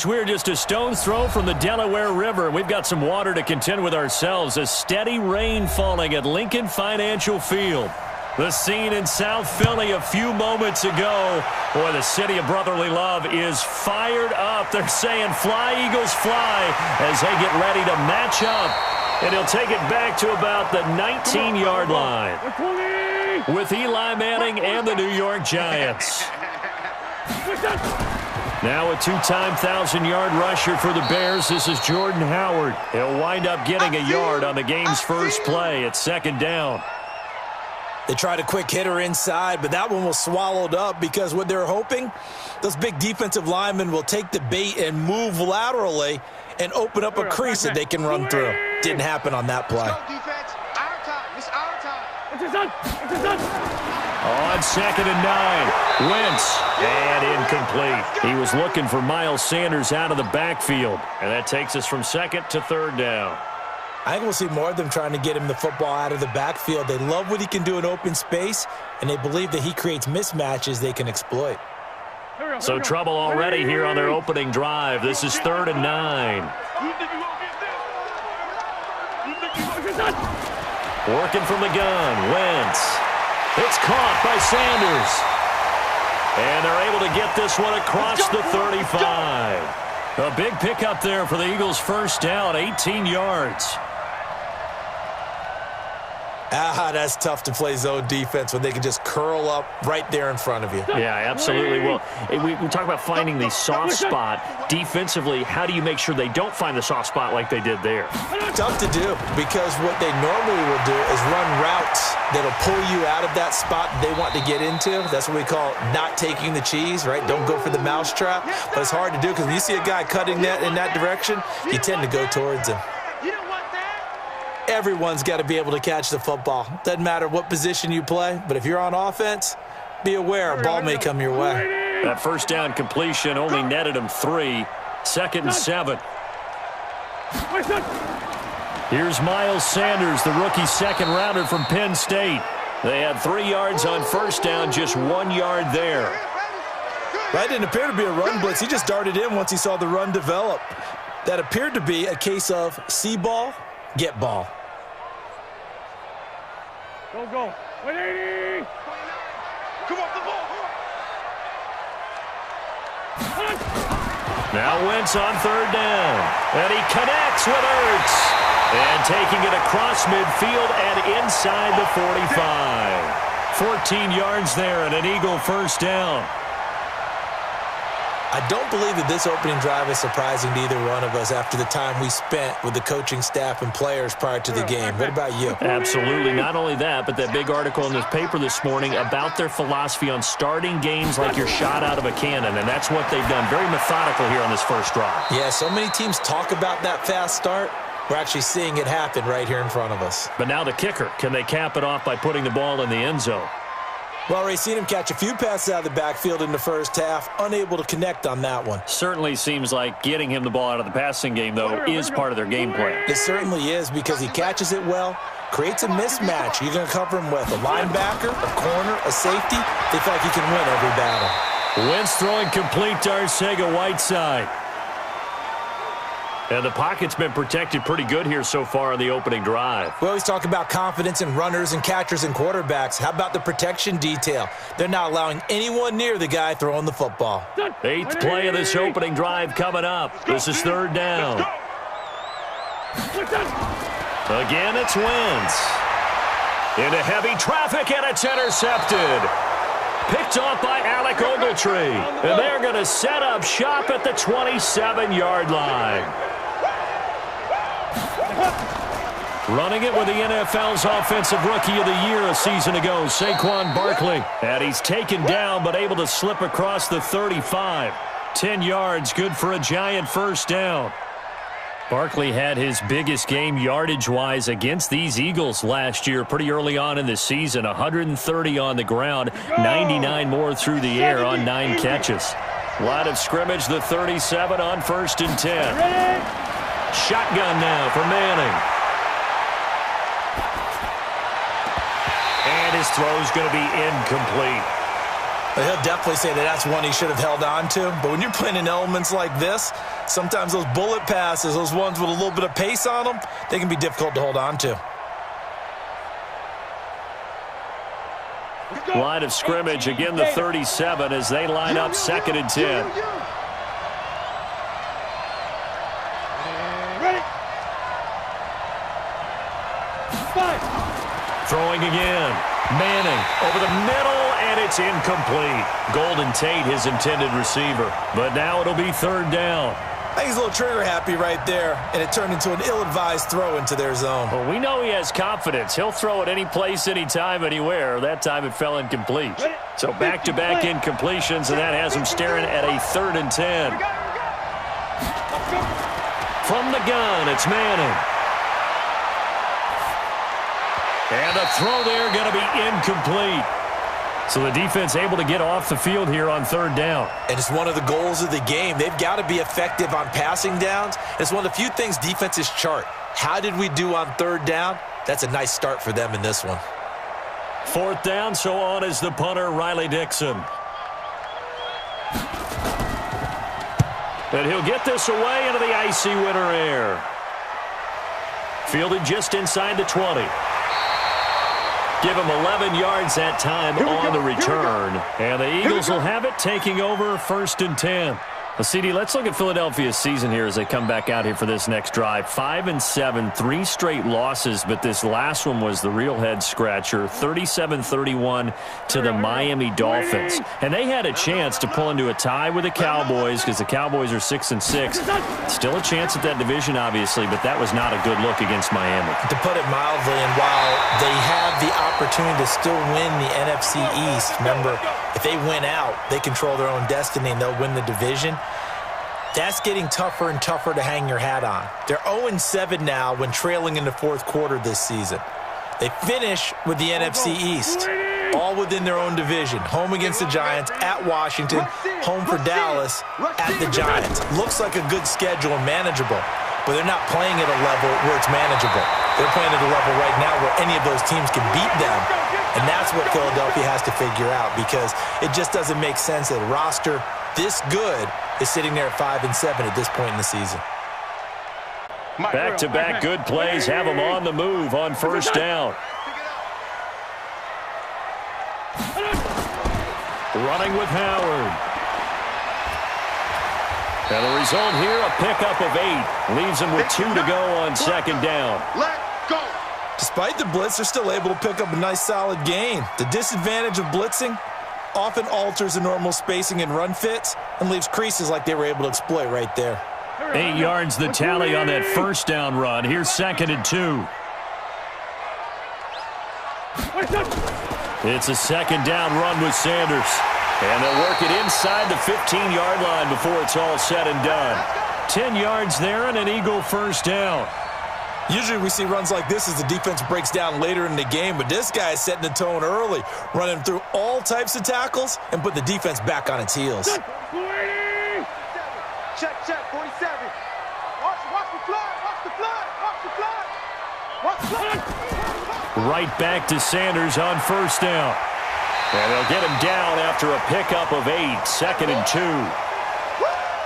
Coach, we're just a stone's throw from the Delaware River. We've got some water to contend with ourselves. A steady rain falling at Lincoln Financial Field. The scene in South Philly a few moments ago. Boy, the city of brotherly love is fired up. They're saying, "Fly, Eagles, fly," as they get ready to match up. And he'll take it back to about the 19-yard line with Eli Manning and the New York Giants. Now a two-time 1,000-yard rusher for the Bears. This is Jordan Howard. He'll wind up getting a yard on the game's first play at second down. They tried a quick hitter inside, but that one was swallowed up because what they're hoping, those big defensive linemen will take the bait and move laterally and open up a crease that they can run through. Didn't happen on that play. On 2nd and 9, Wentz, and incomplete. He was looking for Miles Sanders out of the backfield, and that takes us from 2nd to 3rd down. I think we'll see more of them trying to get him the football out of the backfield. They love what he can do in open space, and they believe that he creates mismatches they can exploit. So trouble already here on their opening drive. This is 3rd and 9. Working from the gun, Wentz. It's caught by Sanders. And they're able to get this one across the 35. A big pickup there for the Eagles' first down, 18 yards. That's tough to play zone defense when they can just curl up right there in front of you. Yeah, absolutely. Well, we talk about finding the soft spot. Defensively, how do you make sure they don't find the soft spot like they did there? Tough to do because what they normally will do is run routes that'll pull you out of that spot they want to get into. That's what we call not taking the cheese, right? Don't go for the mousetrap. But it's hard to do because when you see a guy cutting that in that direction, you tend to go towards him. Everyone's got to be able to catch the football. Doesn't matter what position you play, but if you're on offense, be aware a ball may come your way. That first down completion only netted him 3. 2nd and 7. Here's Miles Sanders, the rookie second-rounder from Penn State. They had 3 yards on first down, just 1 yard there. That didn't appear to be a run blitz. He just darted in once he saw the run develop. That appeared to be a case of see ball, get ball. Go. 180. Come off the ball. Now Wentz on 3rd down. And he connects with Ertz. And taking it across midfield and inside the 45. 14 yards there and an Eagle first down. I don't believe that this opening drive is surprising to either one of us after the time we spent with the coaching staff and players prior to the game. What about you? Absolutely. Not only that, but that big article in this paper this morning about their philosophy on starting games like you're shot out of a cannon, and that's what they've done. Very methodical here on this first drive. Yeah, so many teams talk about that fast start. We're actually seeing it happen right here in front of us. But now the kicker. Can they cap it off by putting the ball in the end zone? Well, already seen him catch a few passes out of the backfield in the first half, unable to connect on that one. Certainly seems like getting him the ball out of the passing game, though, is part of their game plan. It certainly is because he catches it well, creates a mismatch. You're going to cover him with a linebacker, a corner, a safety. They feel like he can win every battle. Wentz throwing complete to Arcega-Whiteside. And the pocket's been protected pretty good here so far in the opening drive. We always talk about confidence in runners and catchers and quarterbacks. How about the protection detail? They're not allowing anyone near the guy throwing the football. 8th play of this opening drive coming up. This is 3rd down. Again, it's Wentz. Into heavy traffic, and it's intercepted. Picked off by Alec Ogletree. And they're going to set up shop at the 27-yard line. Running it with the NFL's Offensive Rookie of the Year a season ago, Saquon Barkley. And he's taken down but able to slip across the 35. 10 yards, good for a Giant first down. Barkley had his biggest game yardage-wise against these Eagles last year pretty early on in the season. 130 on the ground, 99 more through the air on 9 catches. Line of scrimmage, the 37 on 1st and 10. Shotgun now for Manning. And his throw's going to be incomplete. He'll definitely say that that's one he should have held on to. But when you're playing in elements like this, sometimes those bullet passes, those ones with a little bit of pace on them, they can be difficult to hold on to. Line of scrimmage, again the 37 as they line up 2nd and 10. Throwing again. Manning over the middle, and it's incomplete. Golden Tate, his intended receiver. But now it'll be 3rd down. I think he's a little trigger happy right there, and it turned into an ill-advised throw into their zone. Well, we know he has confidence. He'll throw it any place, anytime, anywhere. That time it fell incomplete. So back-to-back incompletions, and that has him staring at a 3rd and 10. From the gun, it's Manning. And a throw there going to be incomplete. So the defense able to get off the field here on 3rd down. And it's one of the goals of the game. They've got to be effective on passing downs. It's one of the few things defenses chart. How did we do on 3rd down? That's a nice start for them in this one. 4th down, so on is the punter, Riley Dixon. And he'll get this away into the icy winter air. Fielded just inside the 20. Give him 11 yards that time on the return. And the Eagles will have it, taking over 1st and 10. Well, CD, let's look at Philadelphia's season here as they come back out here for this next drive. 5-7, 3 straight losses, but this last one was the real head-scratcher. 37-31 to the Miami Dolphins. And they had a chance to pull into a tie with the Cowboys because the Cowboys are 6-6. Still a chance at that division, obviously, but that was not a good look against Miami. To put it mildly, and while they have the opportunity to still win the NFC East, remember, if they win out, they control their own destiny and they'll win the division. That's getting tougher and tougher to hang your hat on. They're 0-7 now when trailing in the 4th quarter this season. They finish with the NFC East, all within their own division. Home against the Giants, at Washington, home for Dallas, at the Giants. Looks like a good schedule and manageable, but they're not playing at a level where it's manageable. They're playing at a level right now where any of those teams can beat them, and that's what Philadelphia has to figure out because it just doesn't make sense that a roster this good is sitting there at 5-7 at this point in the season. Back-to-back good plays have them on the move on 1st down. Running with Howard. And the result here, a pickup of 8. Leaves them with 2 to go on 2nd down. Despite the blitz, they're still able to pick up a nice solid gain. The disadvantage of blitzing often alters the normal spacing and run fits and leaves creases like they were able to exploit right there. 8 yards the tally on that 1st down run. Here's 2nd and 2. It's a 2nd down run with Sanders. And they'll work it inside the 15-yard line before it's all said and done. 10 yards there and an Eagle 1st down. Usually we see runs like this as the defense breaks down later in the game, but this guy is setting the tone early, running through all types of tackles and put the defense back on its heels. Check, 47. Watch the flood, watch the flood. Right back to Sanders on 1st down. And they'll get him down after a pickup of 8, 2nd and 2.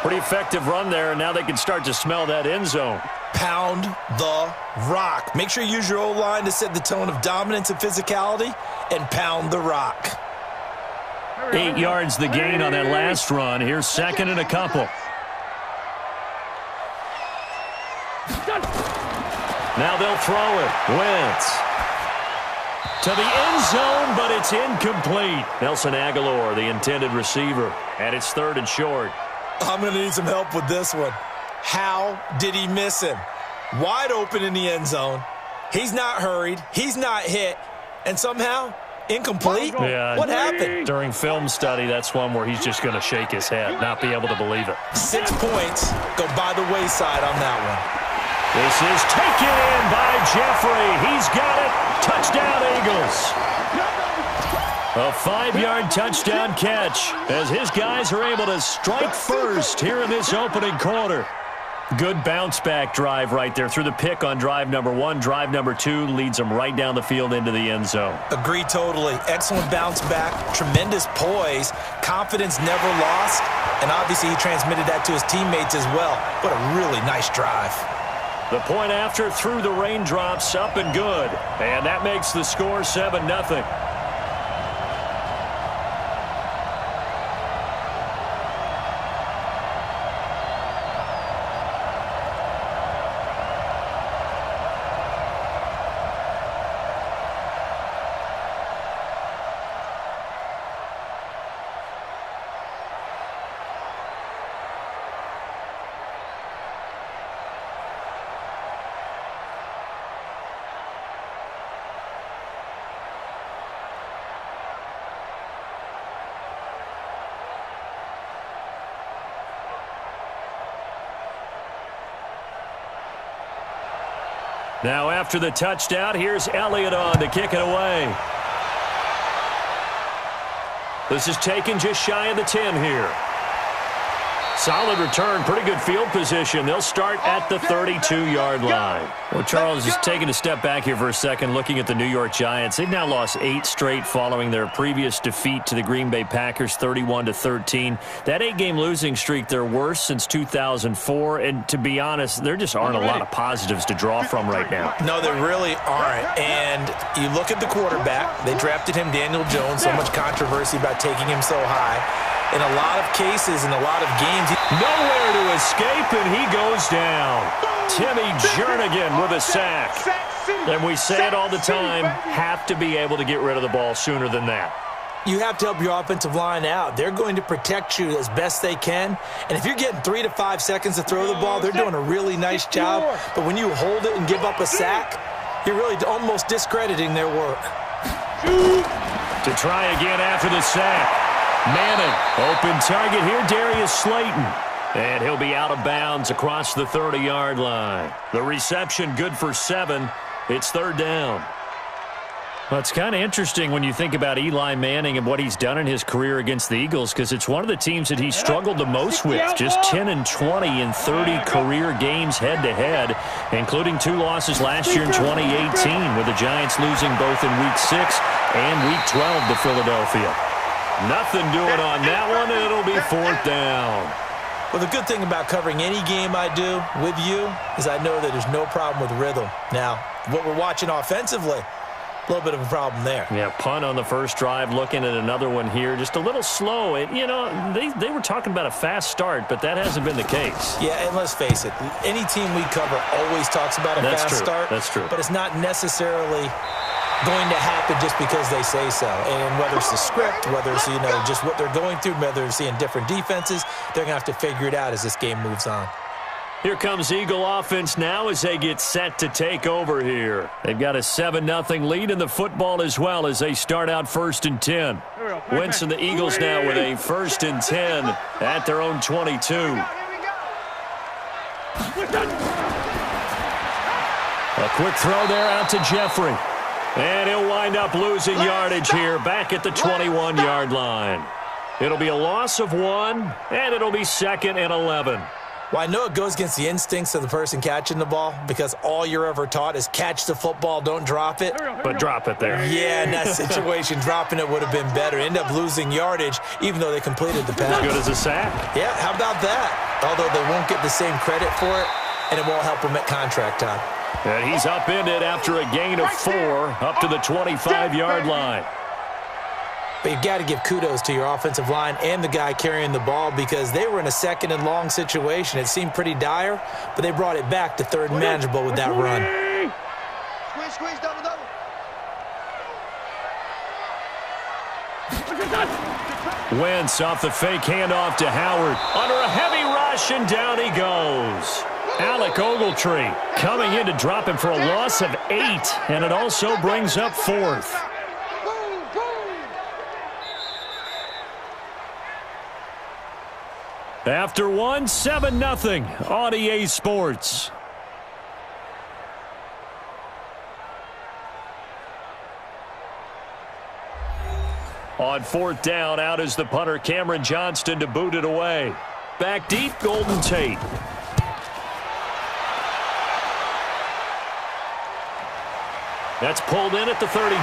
Pretty effective run there, and now they can start to smell that end zone. Pound the rock. Make sure you use your O-line to set the tone of dominance and physicality, and pound the rock. 8 yards the gain on that last run. Here's 2nd and a couple. Now they'll throw it. Wentz. To the end zone, but it's incomplete. Nelson Aguilar, the intended receiver. And it's 3rd and short. I'm going to need some help with this one. How did he miss him? Wide open in the end zone. He's not hurried. He's not hit. And somehow, incomplete? Yeah, what happened? During film study, that's one where he's just going to shake his head, not be able to believe it. 6 points go by the wayside on that one. This is taken in by Jeffrey. He's got it. Touchdown, Eagles. A 5-yard touchdown catch as his guys are able to strike first here in this opening quarter. Good bounce-back drive right there. Through the pick on drive number 1. Drive number 2 leads them right down the field into the end zone. Agree totally. Excellent bounce back, tremendous poise, confidence never lost, and obviously he transmitted that to his teammates as well. What a really nice drive. The point after through the raindrops, up and good. And that makes the score 7-0. Now after the touchdown, here's Elliott on to kick it away. This is taken just shy of the 10 here. Solid return, pretty good field position. They'll start at the 32-yard line. Well, Charles, just taking a step back here for a second, looking at the New York Giants. They've now lost 8 straight following their previous defeat to the Green Bay Packers, 31-13. That 8-game losing streak, their worst since 2004. And to be honest, there just aren't a lot of positives to draw from right now. No, there really aren't. And you look at the quarterback. They drafted him, Daniel Jones. So much controversy about taking him so high. In a lot of cases, in a lot of games. Nowhere to escape, and he goes down. Timmy Jernigan with a sack. And we say it all the time, have to be able to get rid of the ball sooner than that. You have to help your offensive line out. They're going to protect you as best they can. And if you're getting 3 to 5 seconds to throw the ball, they're doing a really nice job. But when you hold it and give up a sack, you're really almost discrediting their work. To try again after the sack. Manning, open target here, Darius Slayton. And he'll be out of bounds across the 30-yard line. The reception good for 7. It's 3rd down. Well, it's kind of interesting when you think about Eli Manning and what he's done in his career against the Eagles, because it's one of the teams that he struggled the most with. Just 10-20 in 30 career games head-to-head, including 2 losses last year in 2018, with the Giants losing both in Week 6 and Week 12 to Philadelphia. Nothing doing on that one, and it'll be 4th down. Well, the good thing about covering any game I do with you is I know that there's no problem with rhythm. Now, what we're watching offensively, a little bit of a problem there. Yeah, punt on the first drive, looking at another one here. Just a little slow. You know, they were talking about a fast start, but that hasn't been the case. Yeah, and let's face it, any team we cover always talks about a fast start. That's true. But it's not necessarily going to happen just because they say so. And whether it's the script, whether it's, just what they're going through, whether they're seeing different defenses, they're going to have to figure it out as this game moves on. Here comes Eagle offense now as they get set to take over here. They've got a 7-0 lead in the football as well as they start out 1st and 10. Wentz and the Eagles now with a 1st and 10 at their own 22. A quick throw there out to Jeffrey. And he'll wind up losing yardage here back at the 21-yard line. It'll be a loss of 1, and it'll be 2nd and 11. Well, I know it goes against the instincts of the person catching the ball because all you're ever taught is catch the football, don't drop it. But drop it there. Yeah, in that situation, dropping it would have been better. End up losing yardage even though they completed the pass. As good as a sack. Yeah, how about that? Although they won't get the same credit for it, and it won't help them at contract time. And he's upended after a gain of 4 up to the 25-yard line. But you've got to give kudos to your offensive line and the guy carrying the ball because they were in a 2nd and long situation. It seemed pretty dire, but they brought it back to 3rd and manageable with that run. Squeeze, double. Wentz off the fake handoff to Howard. Under a heavy rush, and down he goes. Alec Ogletree coming in to drop him for a loss of 8, and it also brings up 4th. After 1, 7-0 on EA Sports. On 4th down, out is the punter Cameron Johnston to boot it away. Back deep, Golden Tate. That's pulled in at the 32.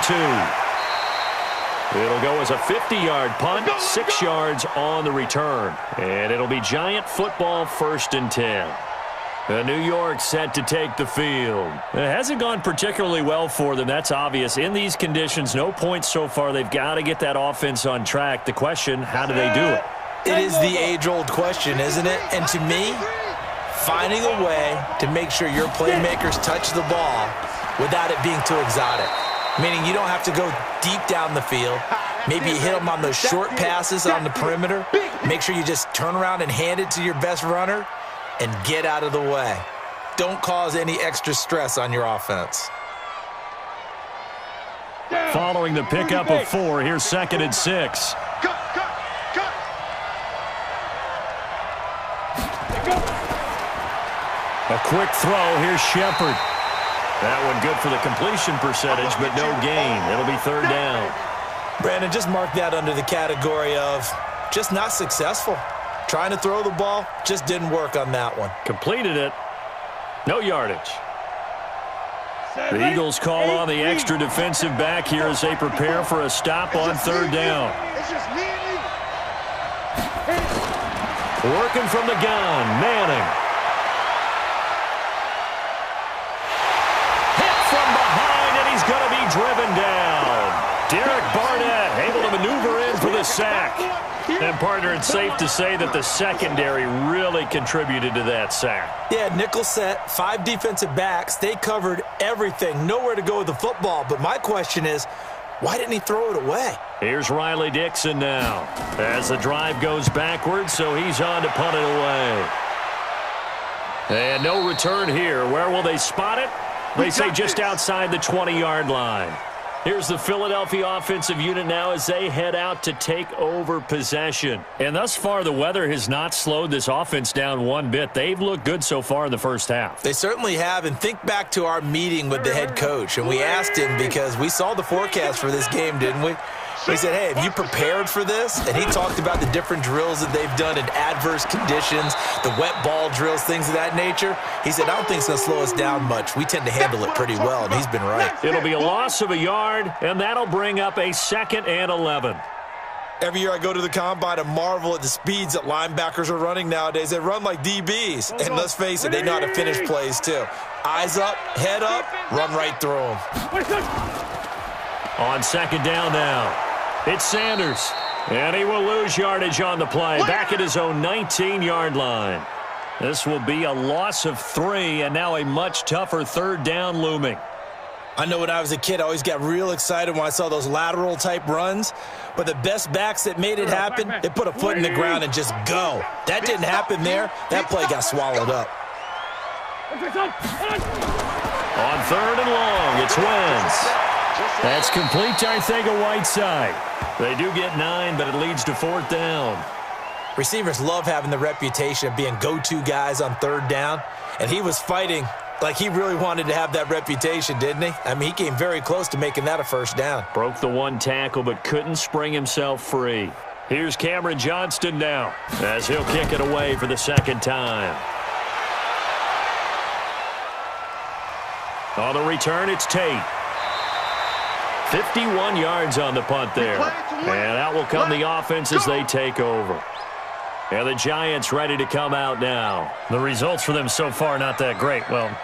It'll go as a 50-yard punt, 6 yards on the return. And it'll be Giant football 1st and 10. New York set to take the field. It hasn't gone particularly well for them. That's obvious. In these conditions, no points so far. They've got to get that offense on track. The question, how do they do it? It is the age-old question, isn't it? And to me, finding a way to make sure your playmakers touch the ball without it being too exotic. Meaning you don't have to go deep down the field. Maybe you hit them on those short passes on the perimeter. Make sure you just turn around and hand it to your best runner and get out of the way. Don't cause any extra stress on your offense. Following the pickup of 4, here's 2nd and 6. A quick throw. Here's Shepard. That one good for the completion percentage, but no gain. It'll be 3rd down. Brandon, just mark that under the category of just not successful. Trying to throw the ball, just didn't work on that one. Completed it. No yardage. The Eagles call on the extra defensive back here as they prepare for a stop on 3rd down. Working from the gun, Manning. Hit from behind, and he's going to be driven down. Derek Barnett able to maneuver in for the sack. And, partner, it's safe to say that the secondary really contributed to that sack. Yeah, nickel set, 5 defensive backs. They covered everything. Nowhere to go with the football. But my question is, why didn't he throw it away? Here's Riley Dixon now. As the drive goes backwards, so he's on to punt it away. And no return here. Where will they spot it? They say just outside the 20-yard line. Here's the Philadelphia offensive unit now as they head out to take over possession. And thus far, the weather has not slowed this offense down one bit. They've looked good so far in the first half. They certainly have. And think back to our meeting with the head coach. And we asked him because we saw the forecast for this game, didn't we? We said, hey, have you prepared for this? And he talked about the different drills that they've done in adverse conditions, the wet ball drills, things of that nature. He said, I don't think it's going to slow us down much. We tend to handle it pretty well, and he's been right. It'll be a loss of a yard, and that'll bring up a 2nd and 11. Every year I go to the combine and marvel at the speeds that linebackers are running nowadays. They run like DBs. And let's face it, they know how to finish plays too. Eyes up, head up, run right through them. On 2nd down now. It's Sanders, and he will lose yardage on the play, back at his own 19-yard line. This will be a loss of 3, and now a much tougher 3rd down looming. I know when I was a kid, I always got real excited when I saw those lateral-type runs, but the best backs that made it happen, they put a foot in the ground and just go. That didn't happen there. That play got swallowed up. On 3rd and long, it's Wentz. That's complete to Arcega-Whiteside. They do get 9, but it leads to 4th down. Receivers love having the reputation of being go-to guys on 3rd down, and he was fighting like he really wanted to have that reputation, didn't he? I mean, he came very close to making that a 1st down. Broke the 1 tackle, but couldn't spring himself free. Here's Cameron Johnston now, as he'll kick it away for the 2nd time. On the return, it's Tate. 51 yards on the punt there. And out will come the offense as they take over. And the Giants ready to come out now. The results for them so far not that great. Well,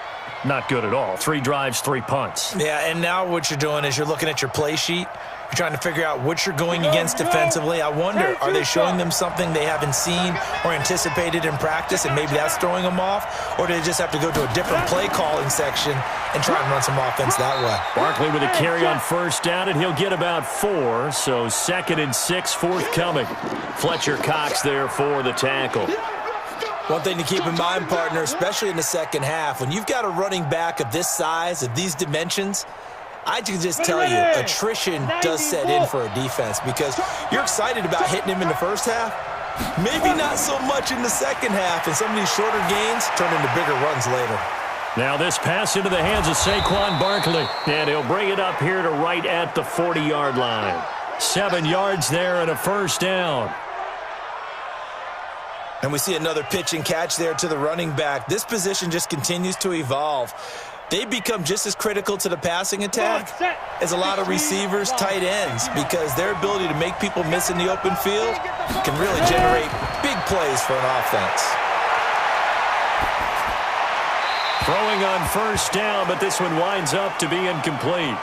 not good at all. 3 drives, 3 punts. Yeah, and now what you're doing is you're looking at your play sheet. You're trying to figure out what you're going against defensively. I wonder, are they showing them something they haven't seen or anticipated in practice, and maybe that's throwing them off? Or do they just have to go to a different play calling section and try and run some offense that way? Barkley with a carry on 1st down, and he'll get about 4. So 2nd and 6 forthcoming. Fletcher Cox there for the tackle. One thing to keep in mind, partner, especially in the second half, when you've got a running back of this size, of these dimensions, I can just tell you, attrition does set in for a defense because you're excited about hitting him in the first half. Maybe not so much in the second half, and some of these shorter gains turn into bigger runs later. Now this pass into the hands of Saquon Barkley, and he'll bring it up here to right at the 40-yard line. 7 yards there and a 1st down. And we see another pitch and catch there to the running back. This position just continues to evolve. they become just as critical to the passing attack as a lot of receivers, tight ends, because their ability to make people miss in the open field can really generate big plays for an offense. Throwing on first down, but this one winds up to be incomplete.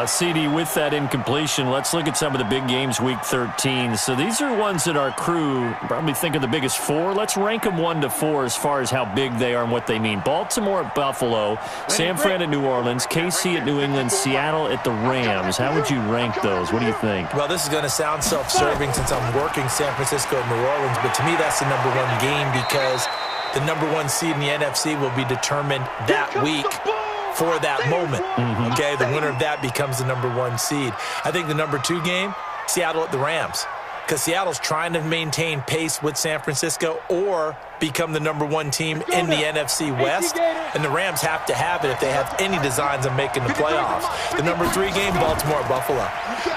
CD, with that incompletion, let's look at some of the big games week 13. So these are ones that our crew probably think are the biggest four. Let's rank them 1 to 4 as far as how big they are and what they mean. Baltimore at Buffalo, San Fran at New Orleans, KC at New England, Seattle at the Rams. How would you rank those? What do you think? Well, this is going to sound self-serving since I'm working San Francisco and New Orleans, but to me that's the number one game because the number one seed in the NFC will be determined that week for that moment, okay? The winner of that becomes the number one seed. I think the number 2 game, Seattle at the Rams, because Seattle's trying to maintain pace with San Francisco or become the number 1 team in the NFC West, and the Rams have to have it if they have any designs on making the playoffs. The number 3 game, Baltimore at Buffalo.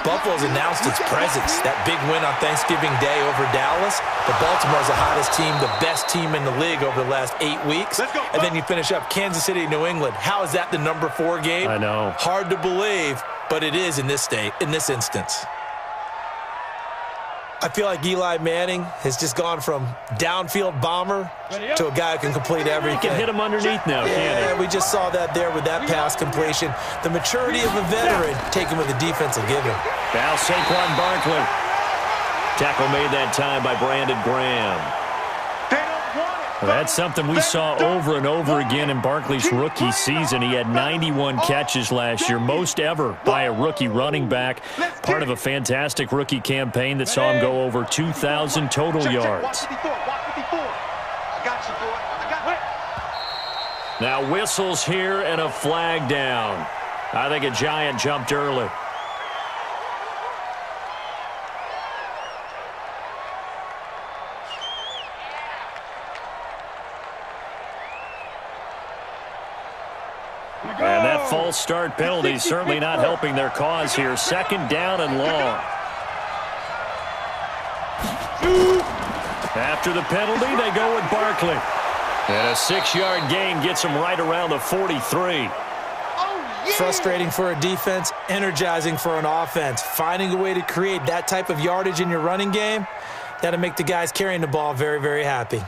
Buffalo's announced its presence, that big win on Thanksgiving Day over Dallas, but Baltimore's the hottest team, the best team in the league over the last 8 weeks, and then you finish up Kansas City, New England. How is that the number 4 game? I know. Hard to believe, but it is in this instance. I feel like Eli Manning has just gone from downfield bomber to a guy who can complete everything. He can hit him underneath now, can't he? We just saw that there with that pass completion. The maturity of a veteran taken with the defense will give him. Now Saquon Barkley. Tackle made that time by Brandon Graham. That's something we saw over and over again in Barkley's rookie season. He had 91 catches last year, most ever by a rookie running back. Part of a fantastic rookie campaign that saw him go over 2,000 total yards. Now whistles here and a flag down. I think a Giant jumped early. And that false start penalty certainly not helping their cause here. 2nd down and long. After the penalty, they go with Barkley. And a 6-yard gain gets him right around the 43. Frustrating for a defense, energizing for an offense. Finding a way to create that type of yardage in your running game, that'll make the guys carrying the ball very, very happy.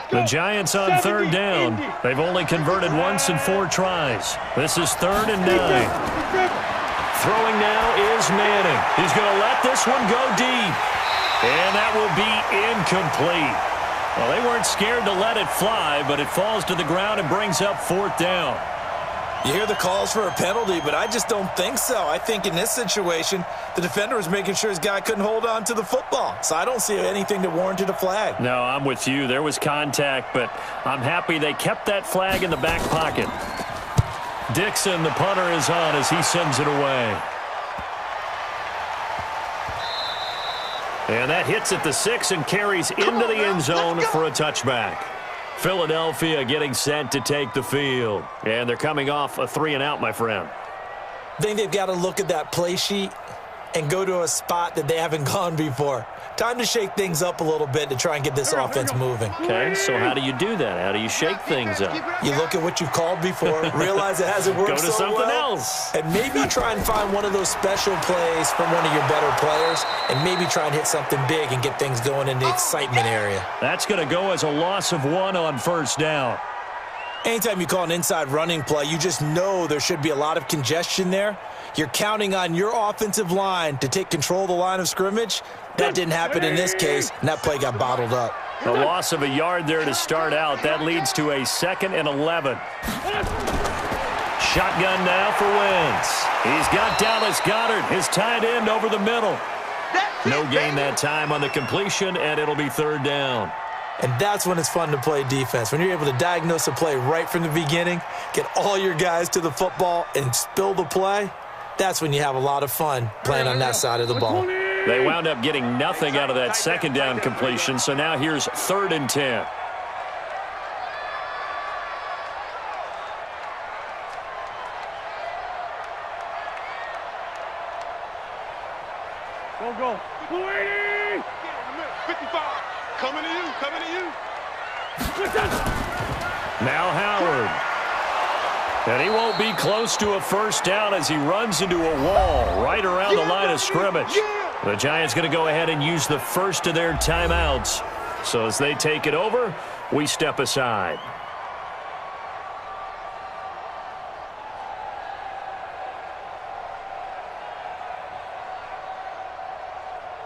The Giants on 3rd down. They've only converted once in 4 tries. This is 3rd and 9. Throwing now is Manning. He's going to let this one go deep. And that will be incomplete. Well, they weren't scared to let it fly, but it falls to the ground and brings up 4th down. You hear the calls for a penalty, but I just don't think so. I think in this situation, the defender was making sure his guy couldn't hold on to the football. So I don't see anything that warranted a flag. No, I'm with you. There was contact, but I'm happy they kept that flag in the back pocket. Dixon, the punter, is on as he sends it away. And that hits at the 6 and carries into the end zone for a touchback. Philadelphia getting set to take the field. And they're coming off a 3-and-out, my friend. I think they've got to look at that play sheet and go to a spot that they haven't gone before. Time to shake things up a little bit to try and get this offense moving. Okay, so how do you do that? How do you shake things up? You look at what you've called before, realize it hasn't worked so well. Go to something else. And maybe try and find one of those special plays from one of your better players and maybe try and hit something big and get things going in the excitement area. That's going to go as a loss of 1 on 1st down. Anytime you call an inside running play, you just know there should be a lot of congestion there. You're counting on your offensive line to take control of the line of scrimmage. That didn't happen in this case, and that play got bottled up. A loss of a yard there to start out. That leads to a 2nd and 11. Shotgun now for Wentz. He's got Dallas Goedert, his tight end, over the middle. No gain that time on the completion, and it'll be 3rd down. And that's when it's fun to play defense. When you're able to diagnose a play right from the beginning, get all your guys to the football, and spill the play, that's when you have a lot of fun playing on that side of the ball. They wound up getting nothing out of that 2nd down completion, so now here's 3rd and 10. Go. 280! 55. Coming to you. Now Howard. And he won't be close to a first down as he runs into a wall right around the line of scrimmage. The Giants going to go ahead and use the first of their timeouts. So as they take it over, we step aside.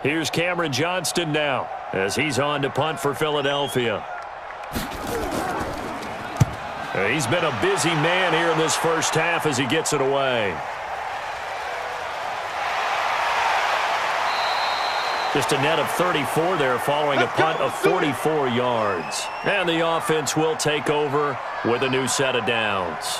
Here's Cameron Johnston now as he's on to punt for Philadelphia. He's been a busy man here in this first half as he gets it away. Just a net of 34 there following a punt of 44 yards. And the offense will take over with a new set of downs.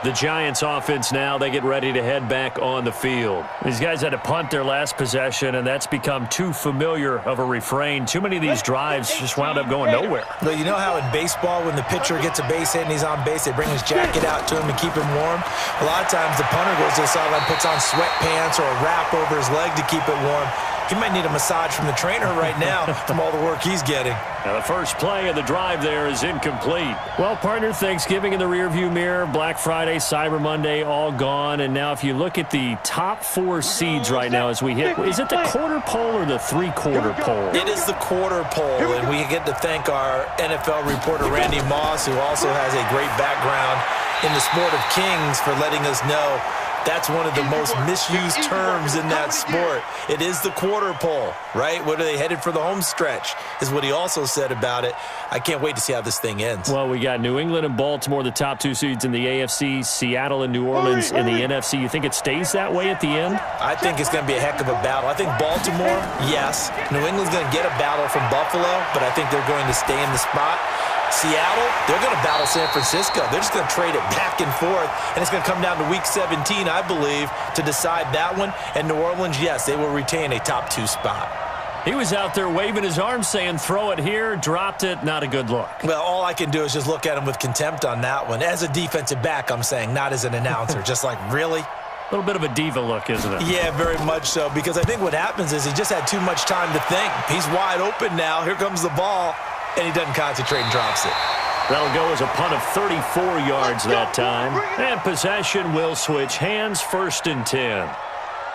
The Giants offense now, they get ready to head back on the field. These guys had to punt their last possession, and that's become too familiar of a refrain. Too many of these drives just wound up going nowhere. Well, you know how in baseball, when the pitcher gets a base hit and he's on base, they bring his jacket out to him to keep him warm? A lot of times the punter goes to the sideline, puts on sweatpants or a wrap over his leg to keep it warm. He might need a massage from the trainer right now from all the work he's getting. Now the first play of the drive there is incomplete. Well, partner, Thanksgiving in the rearview mirror, Black Friday, Cyber Monday, all gone. And now if you look at the top 4 seeds right now as we hit, is it the quarter pole or the three-quarter pole? It is the quarter pole, and we get to thank our NFL reporter, Randy Moss, who also has a great background in the sport of kings, for letting us know that's one of the most misused terms in that sport. It is the quarter pole, right? What are they headed for the home stretch is what he also said about it. I can't wait to see how this thing ends. Well, we got New England and Baltimore, the top 2 seeds in the AFC, Seattle and New Orleans in the NFC. You think it stays that way at the end? I think it's going to be a heck of a battle. I think Baltimore, yes. New England's going to get a battle from Buffalo, but I think they're going to stay in the spot. Seattle, they're going to battle San Francisco. They're just going to trade it back and forth, and it's going to come down to Week 17, I believe, to decide that one. And New Orleans, yes, they will retain a top 2 spot. He was out there waving his arms saying, throw it here, dropped it, not a good look. Well, all I can do is just look at him with contempt on that one. As a defensive back, I'm saying, not as an announcer. Just like, really? A little bit of a diva look, isn't it? Yeah, very much so, because I think what happens is he just had too much time to think. He's wide open now. Here comes the ball. And he doesn't concentrate and drops it. That'll go as a punt of 34 yards that time. And possession will switch hands, 1st and 10.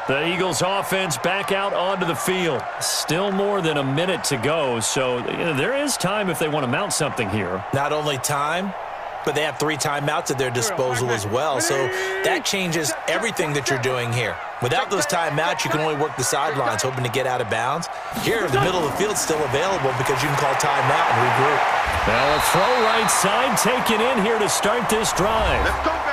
The Eagles offense back out onto the field. Still more than a minute to go, so there is time if they want to mount something here. Not only time, but they have 3 timeouts at their disposal as well. So that changes everything that you're doing here. Without those timeouts, you can only work the sidelines, hoping to get out of bounds. Here, the middle of the field's still available because you can call timeout and regroup. Now a throw right side taken in here to start this drive.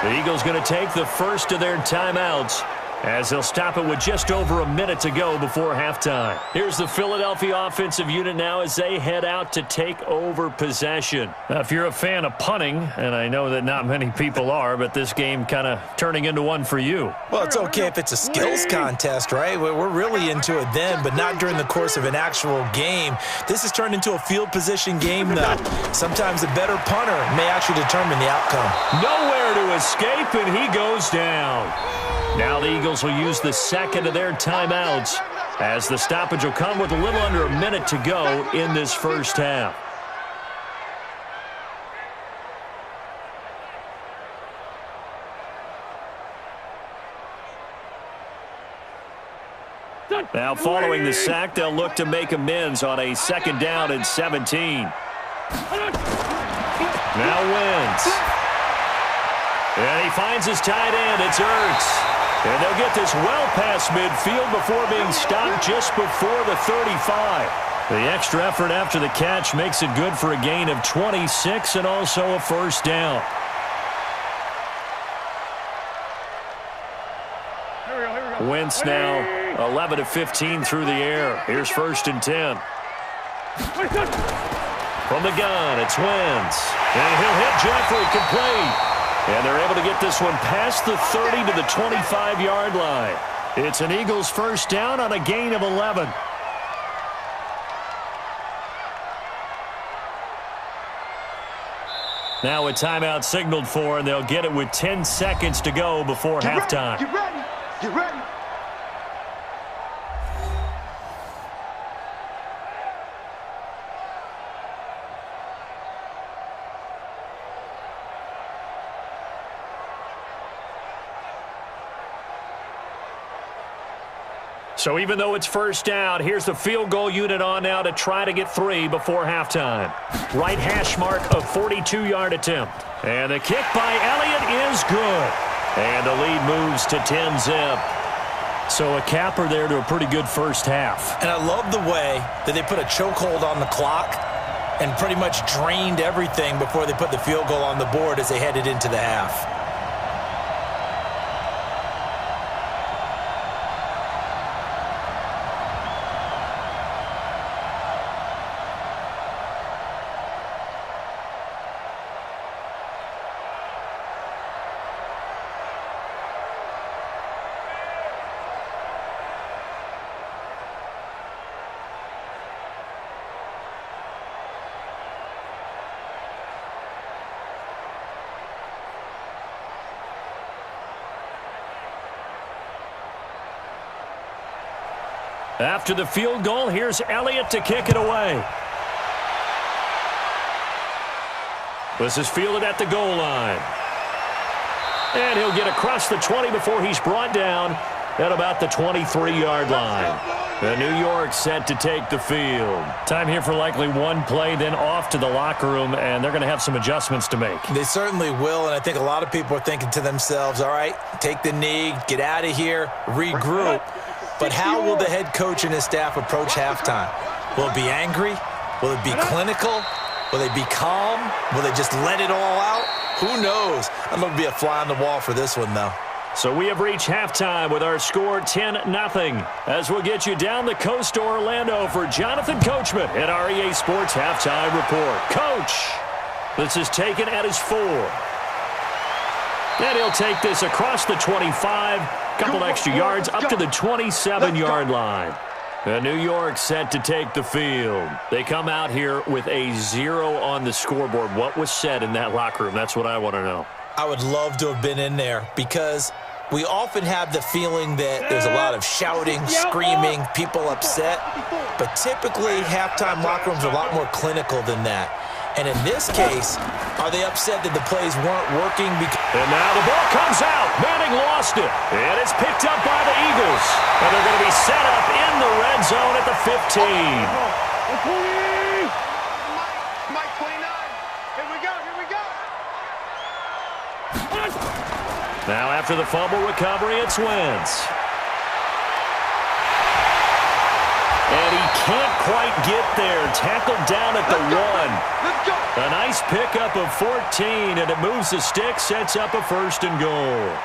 The Eagles going to take the first of their timeouts, as they'll stop it with just over a minute to go before halftime. Here's the Philadelphia offensive unit now as they head out to take over possession. Now, if you're a fan of punting, and I know that not many people are, but this game kind of turning into one for you. Well, it's okay if it's a skills contest, right? We're really into it then, but not during the course of an actual game. This has turned into a field position game, though. Sometimes the better punter may actually determine the outcome. Nowhere to escape, and he goes down. Now the Eagles will use the second of their timeouts, as the stoppage will come with a little under a minute to go in this first half. Now following the sack, they'll look to make amends on a 2nd down and 17. Now Wentz. And he finds his tight end. It's Ertz. And they'll get this well past midfield before being stopped just before the 35. The extra effort after the catch makes it good for a gain of 26 and also a first down. Wentz now 11 of 15 through the air. Here's 1st and 10. From the gun, it's Wentz. And he'll hit Jeffrey complete. And they're able to get this one past the 30 to the 25-yard line. It's an Eagles first down on a gain of 11. Now a timeout signaled for, and they'll get it with 10 seconds to go before halftime. Get ready. Get ready. So even though it's first down, here's the field goal unit on now to try to get 3 before halftime. Right hash mark of 42-yard attempt. And the kick by Elliott is good. And the lead moves to 10-zip. So a capper there to a pretty good first half. And I love the way that they put a chokehold on the clock and pretty much drained everything before they put the field goal on the board as they headed into the half. After the field goal, here's Elliott to kick it away. This is fielded at the goal line. And he'll get across the 20 before he's brought down at about the 23-yard line. The New York set to take the field. Time here for likely one play, then off to the locker room, and they're going to have some adjustments to make. They certainly will, and I think a lot of people are thinking to themselves, all right, take the knee, get out of here, regroup. But how will the head coach and his staff approach halftime? Will it be angry? Will it be clinical? Will they be calm? Will they just let it all out? Who knows? I'd love to be a fly on the wall for this one, though. So we have reached halftime with our score 10-0. As we'll get you down the coast to Orlando for Jonathan Coachman at REA Sports Halftime Report. Coach, this is taken at his 4. And he'll take this across the 25, couple extra yards up to the 27-yard line. The New York set to take the field. They come out here with a 0 on the scoreboard. What was said in that locker room? That's what I want to know. I would love to have been in there because we often have the feeling that there's a lot of shouting, screaming, people upset. But typically, halftime locker rooms are a lot more clinical than that. And in this case, are they upset that the plays weren't working? And now the ball comes out. Manning lost it. And it's picked up by the Eagles. And they're going to be set up in the red zone at the 15. Mike 29. Here we go. Now after the fumble recovery, it's Wentz. And he can't quite get there. Tackled down at the 1. A nice pickup of 14, and it moves the stick, sets up a 1st and goal.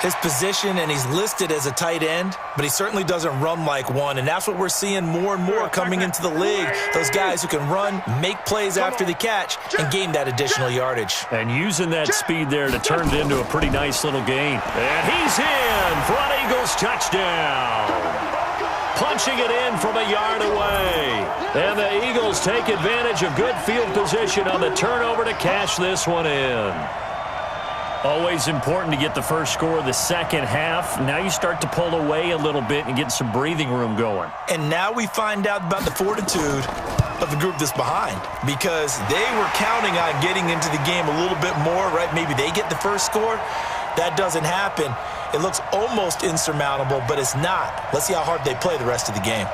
His position, and he's listed as a tight end, but he certainly doesn't run like one, and that's what we're seeing more and more coming into the league. Those guys who can run, make plays after the catch, and gain that additional yardage. And using that speed there to turn it into a pretty nice little gain. And he's in for an Eagles touchdown. Punching it in from a yard away. And the Eagles take advantage of good field position on the turnover to cash this one in. Always important to get the first score of the second half. Now you start to pull away a little bit and get some breathing room going. And now we find out about the fortitude of the group that's behind, because they were counting on getting into the game a little bit more, right? Maybe they get the first score. That doesn't happen. It looks almost insurmountable, but it's not. Let's see how hard they play the rest of the game.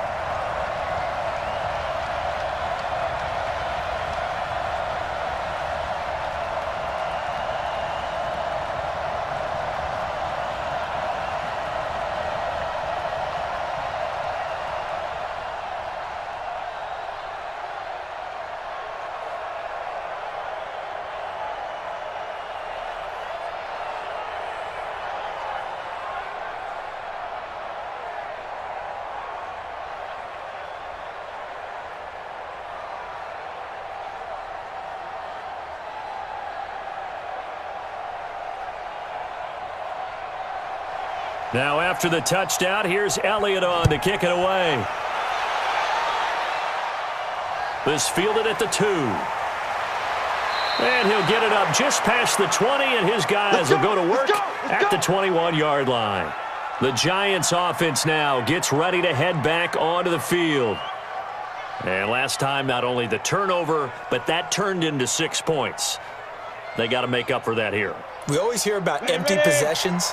Now after the touchdown, here's Elliott on to kick it away. This fielded at the 2. And he'll get it up just past the 20, and his guys will go to work at the 21-yard line. The Giants offense now gets ready to head back onto the field. And last time, not only the turnover, but that turned into 6 points. They got to make up for that here. We always hear about empty possessions.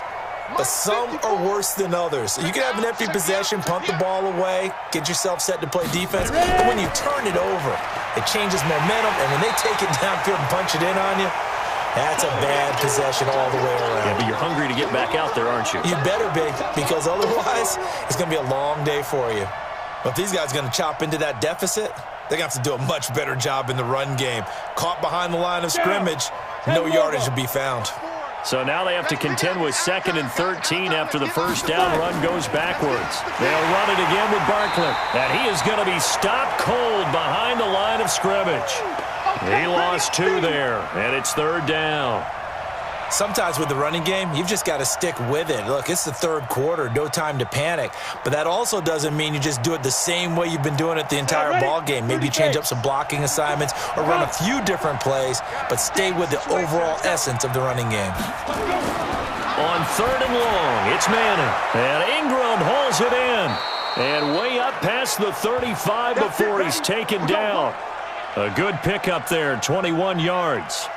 but some are worse than others. You can have an empty possession, punt the ball away, get yourself set to play defense, but when you turn it over, it changes momentum, and when they take it downfield and punch it in on you, that's a bad possession all the way around. Yeah, but you're hungry to get back out there, aren't you? You better be, because otherwise it's going to be a long day for you. But if these guys are going to chop into that deficit, they're going to have to do a much better job in the run game. Caught behind the line of scrimmage, no yardage to be found. So now they have to contend with 2nd and 13 after the first down run goes backwards. They'll run it again with Barkley. And he is going to be stopped cold behind the line of scrimmage. He lost 2 there, and it's 3rd down. Sometimes with the running game, you've just got to stick with it. Look, it's the 3rd quarter, no time to panic. But that also doesn't mean you just do it the same way you've been doing it the entire ball game. Maybe change up some blocking assignments or run a few different plays, but stay with the overall essence of the running game. On 3rd and long, it's Manning. And Ingram hauls it in. And way up past the 35 before he's taken down. A good pickup there, 21 yards.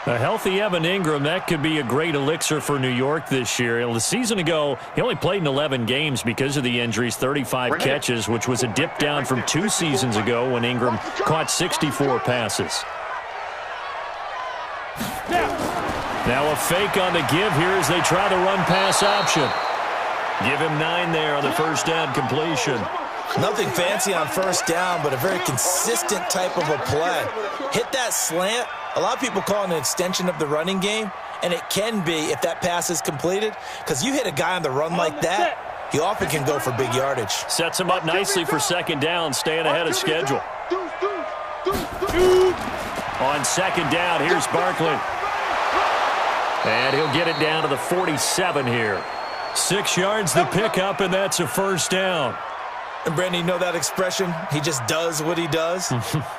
A healthy Evan Ingram, that could be a great elixir for New York this year. A season ago, he only played in 11 games because of the injuries, 35 catches, which was a dip down from 2 seasons ago when Ingram caught 64 passes. Now a fake on the give here as they try the run-pass option. Give him 9 there on the first down completion. Nothing fancy on first down, but a very consistent type of a play. Hit that slant. A lot of people call it an extension of the running game, and it can be if that pass is completed, because you hit a guy on the run like that, he often can go for big yardage. Sets him up nicely for 2nd down, staying ahead of schedule. On 2nd down, here's Barkley. And he'll get it down to the 47 here. 6 yards the pickup, and that's a first down. And, Brandon, you know that expression? He just does what he does?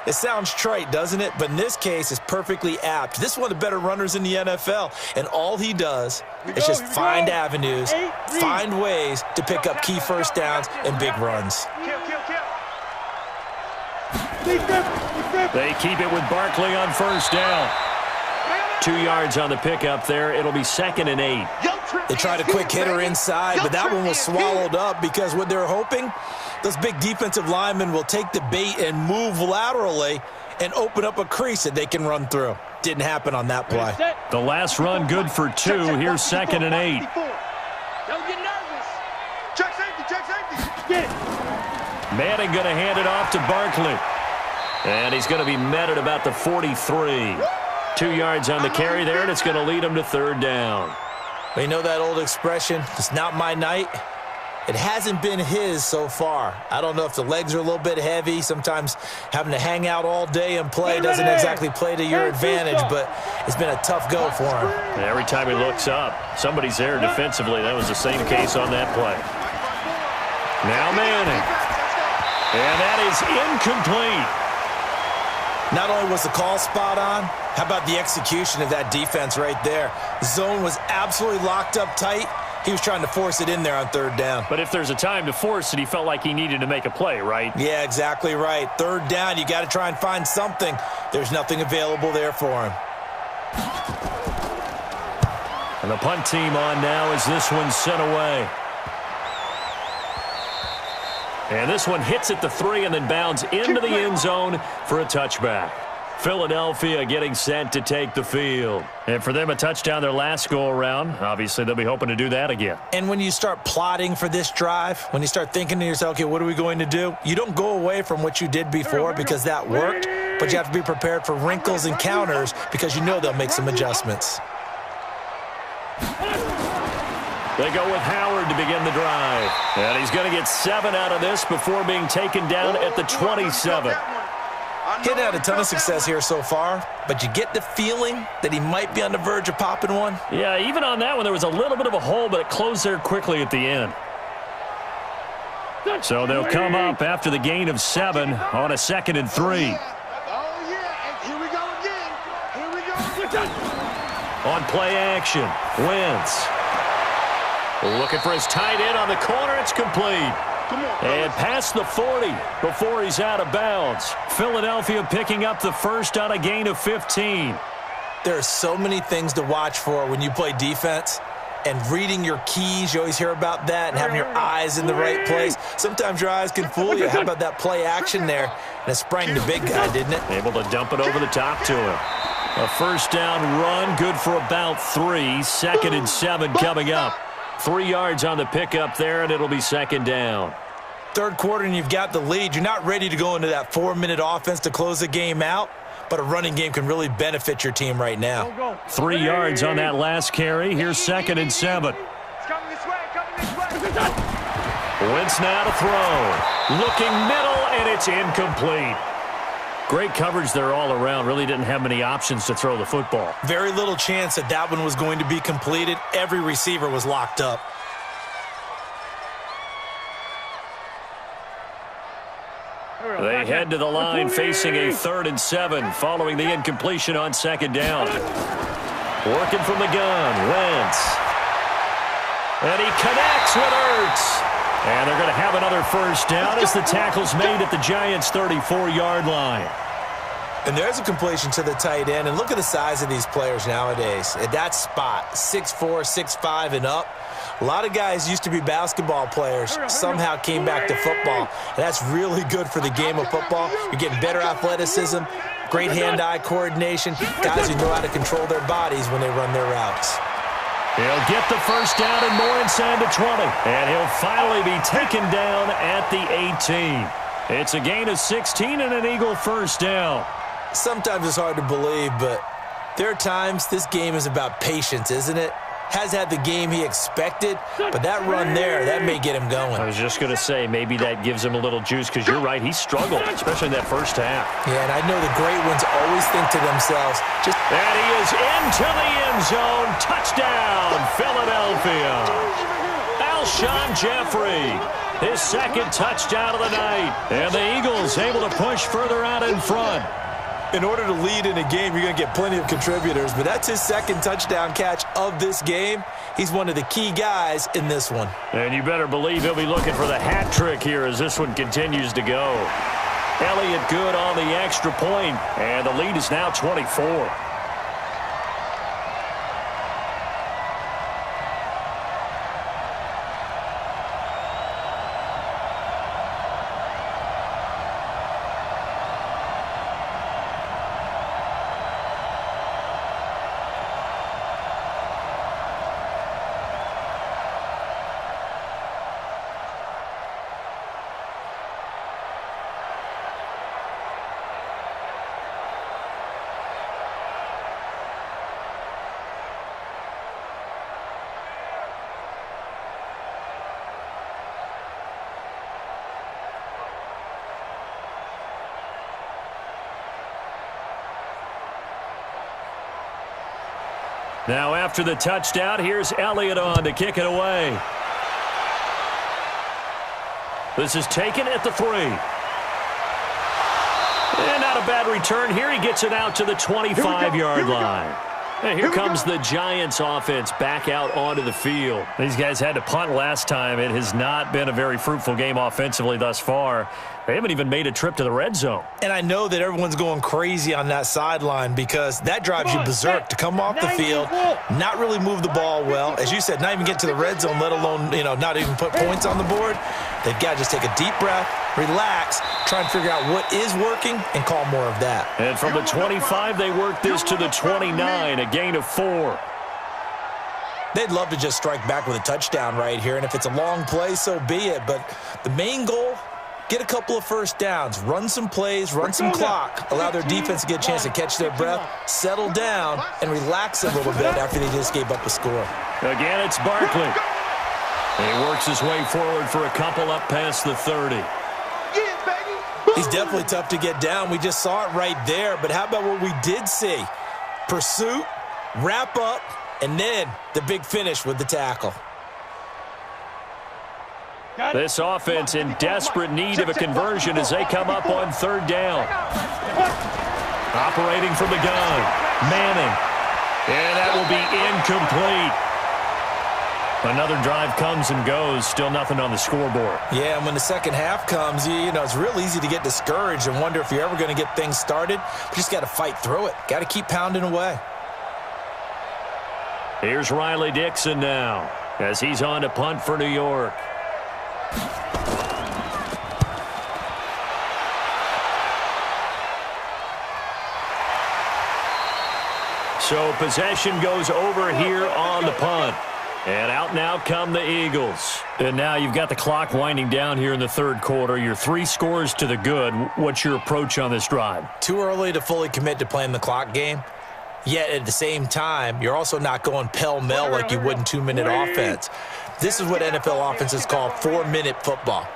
It sounds trite, doesn't it? But in this case, it's perfectly apt. This is one of the better runners in the NFL, and all he does is just find avenues, find ways to pick up key first downs and big runs. They keep it with Barkley on first down. 2 yards on the pickup there. It'll be 2nd and 8. They tried a quick hitter inside, but that one was swallowed up because what they're hoping, those big defensive linemen will take the bait and move laterally and open up a crease that they can run through. Didn't happen on that play. The last run good for 2. Here's 2nd and 8. Don't get nervous. Check safety, check safety. Manning going to hand it off to Barkley. And he's going to be met at about the 43. 2 yards on the carry there, and it's going to lead him to 3rd down. Well, you know that old expression, it's not my night? It hasn't been his so far. I don't know if the legs are a little bit heavy. Sometimes having to hang out all day and play doesn't exactly play to your advantage, but it's been a tough go for him. And every time he looks up, somebody's there defensively. That was the same case on that play. Now Manning. And that is incomplete. Not only was the call spot on, how about the execution of that defense right there? The zone was absolutely locked up tight. He was trying to force it in there on 3rd down. But if there's a time to force it, he felt like he needed to make a play, right? Yeah, exactly right. 3rd down, you got to try and find something. There's nothing available there for him. And the punt team on now as this one's sent away. And this one hits at the 3 and then bounds into the end zone for a touchback. Philadelphia getting set to take the field. And for them, a touchdown their last go-around. Obviously, they'll be hoping to do that again. And when you start plotting for this drive, when you start thinking to yourself, okay, what are we going to do? You don't go away from what you did before because that worked, but you have to be prepared for wrinkles and counters because you know they'll make some adjustments. They go with Howard to begin the drive. And he's going to get 7 out of this before being taken down at the 27. He's had a ton of success here so far, but you get the feeling that he might be on the verge of popping one. Yeah, even on that one, there was a little bit of a hole, but it closed there quickly at the end. So they'll come up after the gain of 7 on a 2nd and 3. Oh, yeah, and here we go again. Here we go. On play action, Wentz. Looking for his tight end on the corner. It's complete. And past the 40 before he's out of bounds. Philadelphia picking up the first on a gain of 15. There are so many things to watch for when you play defense. and reading your keys. You always hear about that, and having your eyes in the right place. Sometimes your eyes can fool you. How about that play action there? And it sprang the big guy, didn't it? Able to dump it over the top to him. A first down run, good for about 3. 2nd and 7 coming up. 3 yards on the pickup there, and it'll be 2nd down. Third quarter, and you've got the lead. You're not ready to go into that 4-minute offense to close the game out, but a running game can really benefit your team right now. 3 yards on that last carry. Here's 2nd and 7. It's coming this way, coming this way. Wentz now to throw. Looking middle, and it's incomplete. Great coverage there all around. Really didn't have many options to throw the football. Very little chance that that one was going to be completed. Every receiver was locked up. They head to the line facing a 3rd and 7 following the incompletion on 2nd down. Working from the gun, Wentz. And he connects with Ertz. And they're going to have another first down as the tackle's made at the Giants' 34-yard line. And there's a completion to the tight end. And look at the size of these players nowadays. At that spot, 6'4", 6'5", and up. A lot of guys used to be basketball players, somehow came back to football. And that's really good for the game of football. You're getting better athleticism, great hand-eye coordination, guys who know how to control their bodies when they run their routes. He'll get the first down and more inside the 20. And he'll finally be taken down at the 18. It's a gain of 16 and an Eagle first down. Sometimes it's hard to believe, but there are times this game is about patience, isn't it? Has had the game he expected, but that run there, that may get him going. I was just going to say, maybe that gives him a little juice, because you're right, he struggled, especially in that first half. Yeah, and I know the great ones always think to themselves, and he is into the end zone. Touchdown, Philadelphia. Alshon Jeffrey, his 2nd touchdown of the night. And the Eagles able to push further out in front. In order to lead in a game, you're going to get plenty of contributors, but that's his 2nd touchdown catch of this game. He's one of the key guys in this one. And you better believe he'll be looking for the hat trick here as this one continues to go. Elliott good on the extra point, and the lead is now 24. Now after the touchdown, here's Elliott on to kick it away. This is taken at the 3. And not a bad return here. He gets it out to the 25-yard line. And here comes the Giants offense back out onto the field. These guys had to punt last time. It has not been a very fruitful game offensively thus far. They haven't even made a trip to the red zone. And I know that everyone's going crazy on that sideline because that drives you berserk to come off the field, not really move the ball well. As you said, not even get to the red zone, let alone, not even put points on the board. They've got to just take a deep breath, relax, try and figure out what is working, and call more of that. And from the 25, they work this to the 29, a gain of 4. They'd love to just strike back with a touchdown right here, and if it's a long play, so be it. But the main goal, get a couple of first downs, run some plays, run some clock, allow their defense to get a chance to catch their breath, settle down, and relax a little bit after they just gave up a score. Again, it's Barkley. He works his way forward for a couple up past the 30. He's definitely tough to get down. We just saw it right there. But how about what we did see? Pursuit, wrap up, and then the big finish with the tackle. This offense in desperate need of a conversion as they come up on 3rd down. Operating from the gun, Manning. And that will be incomplete. Another drive comes and goes, still nothing on the scoreboard. Yeah, and when the second half comes, it's real easy to get discouraged and wonder if you're ever going to get things started. You just got to fight through it. Got to keep pounding away. Here's Riley Dixon now as he's on to punt for New York. So possession goes over here on the punt. And out now come the Eagles. And now you've got the clock winding down here in the third quarter. You're 3 scores to the good. What's your approach on this drive? Too early to fully commit to playing the clock game. Yet at the same time, you're also not going pell-mell like you would in 2-minute offense. This is what NFL offenses call 4-minute football.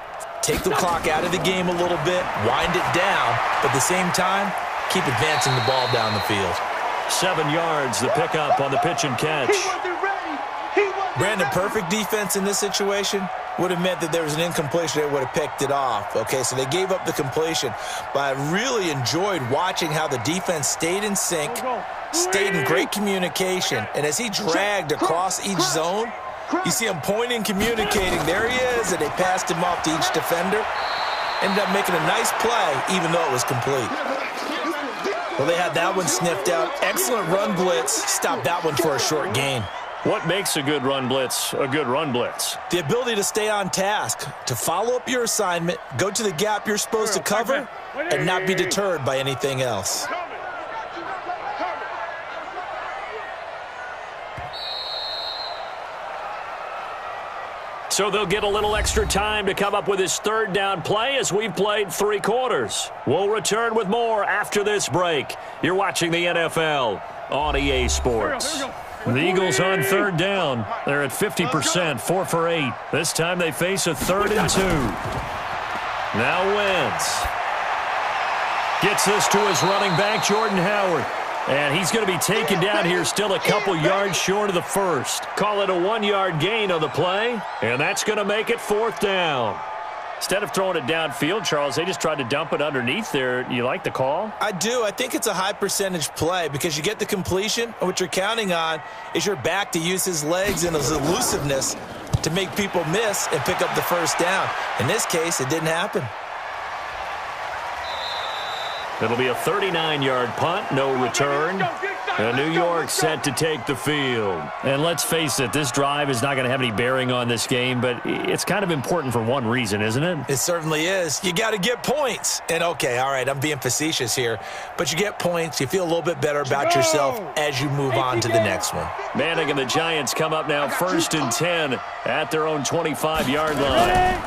Take the clock out of the game a little bit, wind it down, but at the same time, keep advancing the ball down the field. 7 yards, the pickup on the pitch and catch. Brandon, perfect defense in this situation would have meant that there was an incompletion that would have picked it off. Okay, so they gave up the completion, but I really enjoyed watching how the defense stayed in sync, stayed in great communication, and as he dragged across each zone, you see him pointing, communicating. There he is, and they passed him off to each defender. Ended up making a nice play, even though it was complete. Well, they had that one sniffed out. Excellent run blitz. Stopped that one for a short gain. What makes a good run blitz a good run blitz? The ability to stay on task, to follow up your assignment, go to the gap you're supposed to cover, and not be deterred by anything else. So they'll get a little extra time to come up with his third down play as we've played 3 quarters. We'll return with more after this break. You're watching the NFL on EA Sports. The Eagles on third down. They're at 50%, 4 for 8. This time they face a 3rd and 2. Now Wentz gets this to his running back, Jordan Howard. And he's going to be taken down here still a couple yards short of the first. Call it a 1-yard gain on the play, and that's going to make it 4th down. Instead of throwing it downfield, Charles, they just tried to dump it underneath there. You like the call? I do. I think it's a high-percentage play because you get the completion, and what you're counting on is your back to use his legs and his elusiveness to make people miss and pick up the first down. In this case, it didn't happen. It'll be a 39-yard punt, no return. And New York set to take the field. And let's face it, this drive is not going to have any bearing on this game, but it's kind of important for one reason, isn't it? It certainly is. You got to get points. And, okay, all right, I'm being facetious here, but you get points. You feel a little bit better about yourself as you move on to the next one. Manning and the Giants come up now 1st and 10 at their own 25-yard line.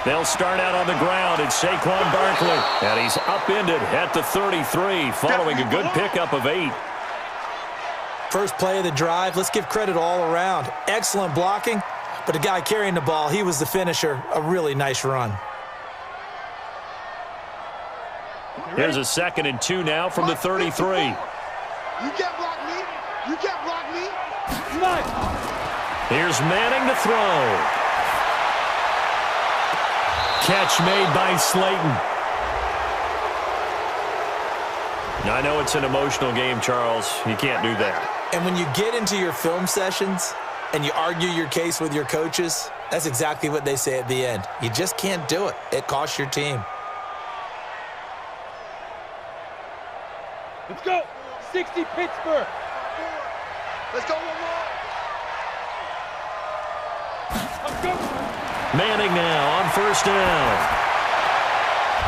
They'll start out on the ground. It's Saquon Barkley, and he's upended at the 33 following a good pickup of 8. First play of the drive, let's give credit all around. Excellent blocking, but the guy carrying the ball, he was the finisher. A really nice run. Here's a 2nd and 2 now from the 33. You can't block me. You can't block me. Here's Manning to throw. Catch made by Slayton. I know it's an emotional game, Charles. You can't do that. And when you get into your film sessions and you argue your case with your coaches, that's exactly what they say at the end. You just can't do it. It costs your team. Let's go. 60 Pittsburgh. Let's go one more. Let's go. Manning now on 1st down.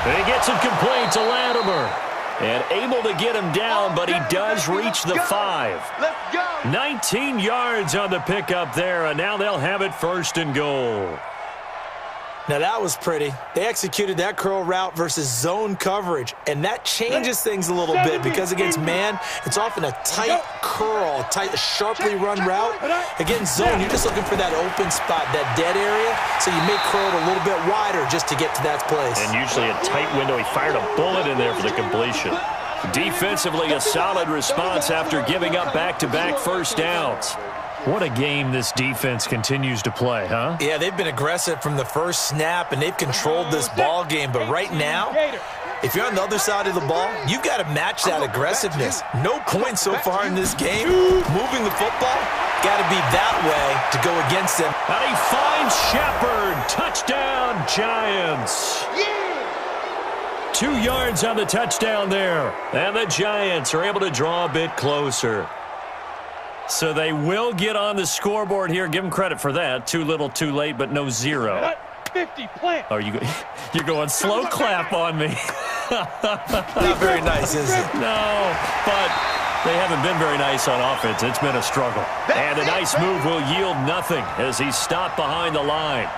And he gets it complete to Latimer. And able to get him down, but he does reach the 5. Let's go. 19 yards on the pickup there, and now they'll have it 1st and goal. Now that was pretty. They executed that curl route versus zone coverage, and that changes things a little bit because against man, it's often a tight curl, tight, sharply run route. Against zone, you're just looking for that open spot, that dead area, so you may curl it a little bit wider just to get to that place. And usually a tight window. He fired a bullet in there for the completion. Defensively, a solid response after giving up back-to-back first downs. What a game this defense continues to play, huh? Yeah, they've been aggressive from the first snap, and they've controlled this ball game. But right now, if you're on the other side of the ball, you've got to match that aggressiveness. No points so far in this game. Moving the football, got to be that way to go against them. And he finds Shepard. Touchdown, Giants. 2 yards on the touchdown there. And the Giants are able to draw a bit closer. So they will get on the scoreboard here. Give them credit for that. Too little, too late, but no zero. 50, plant. Oh, you're going slow clap on me. Not very nice, is it? No, but they haven't been very nice on offense. It's been a struggle. And a nice move will yield nothing as he's stopped behind the line.